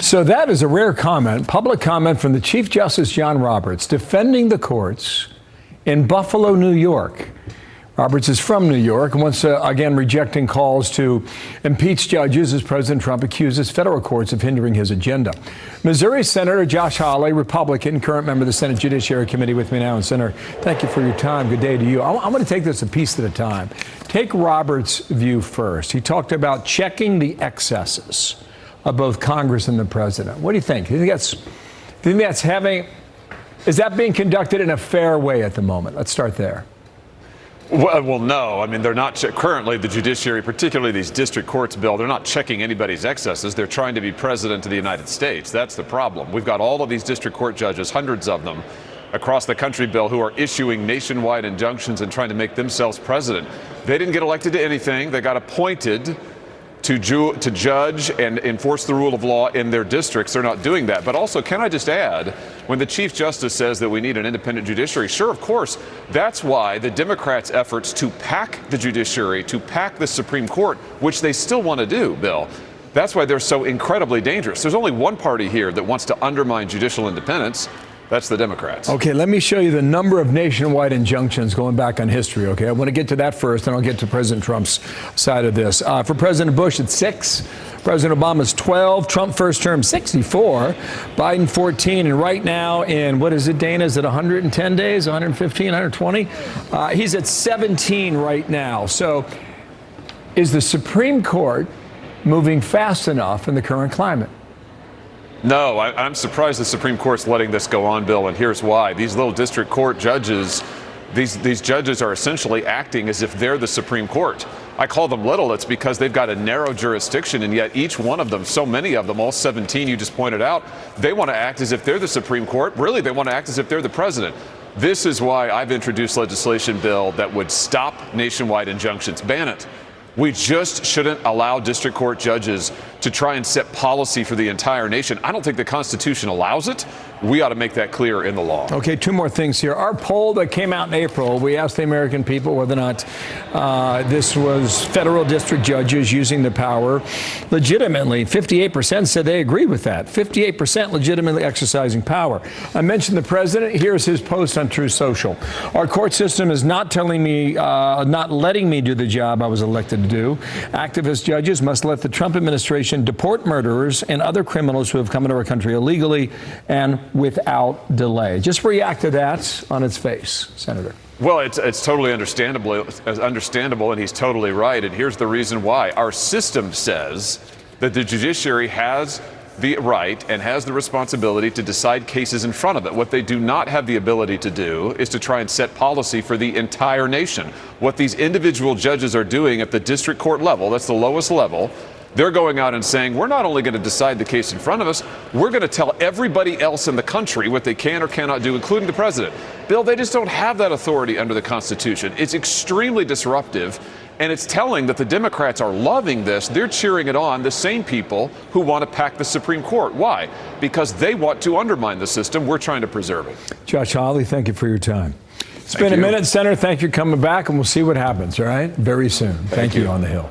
So that is a rare comment, public comment from the Chief Justice John Roberts, defending the courts in Buffalo, New York. Roberts is from New York and once again rejecting calls to impeach judges as President Trump accuses federal courts of hindering his agenda. Missouri Senator Josh Hawley, Republican, current member of the Senate Judiciary Committee with me now. And Senator, thank you for your time. Good day to you. I'm going to take this a piece at a time. Take Roberts' view first. He talked about checking the excesses of both Congress and the president. What do you think? Do you think is that being conducted in a fair way at the moment? Let's start there. Well, no. I mean, they're not currently the judiciary, particularly these district courts, Bill, they're not checking anybody's excesses. They're trying to be president of the United States. That's the problem. We've got all of these district court judges, hundreds of them across the country, Bill, who are issuing nationwide injunctions and trying to make themselves president. They didn't get elected to anything. They got appointed to judge and enforce the rule of law in their districts. They're not doing that. But also, can I just add, when the Chief Justice says that we need an independent judiciary, sure, of course, that's why the Democrats' efforts to pack the judiciary, to pack the Supreme Court, which they still want to do, Bill, that's why they're so incredibly dangerous. There's only one party here that wants to undermine judicial independence. That's the Democrats. Okay, let me show you the number of nationwide injunctions going back on history, okay? I want to get to that first, and I'll get to President Trump's side of this. For President Bush, it's 6. President Obama's 12. Trump first term, 64. Biden, 14. And right now in, what is it, Dana? Is it 110 days, 115, 120? He's at 17 right now. So is the Supreme Court moving fast enough in the current climate? No, I'm surprised the Supreme Court's letting this go on, Bill, and here's why. These little district court judges, these judges are essentially acting as if they're the Supreme Court. I call them little. It's because they've got a narrow jurisdiction, and yet each one of them, so many of them, all 17 you just pointed out, they want to act as if they're the Supreme Court. Really, they want to act as if they're the president. This is why I've introduced legislation, Bill, that would stop nationwide injunctions, ban it. We just shouldn't allow district court judges to try and set policy for the entire nation. I don't think the Constitution allows it. We ought to make that clear in the law. Okay, 2 more things here. Our poll that came out in April, we asked the American people whether or not this was federal district judges using the power legitimately. 58% said they agreed with that. 58% legitimately exercising power. I mentioned the president. Here's his post on Truth Social. Our court system is not telling me, not letting me do the job I was elected to do. Activist judges must let the Trump administration deport murderers and other criminals who have come into our country illegally and without delay. Just react to that on its face, Senator. Well, it's totally understandable, and he's totally right. And here's the reason why. Our system says that the judiciary has the right and has the responsibility to decide cases in front of it. What they do not have the ability to do is to try and set policy for the entire nation. What these individual judges are doing at the district court level, that's the lowest level, they're going out and saying, we're not only going to decide the case in front of us, we're going to tell everybody else in the country what they can or cannot do, including the president. Bill, they just don't have that authority under the Constitution. It's extremely disruptive, and it's telling that the Democrats are loving this. They're cheering it on, the same people who want to pack the Supreme Court. Why? Because they want to undermine the system. We're trying to preserve it. Josh Hawley, thank you for your time. It's been a minute, Senator. Thank you for coming back, and we'll see what happens, all right? Very soon. Thank you on the Hill.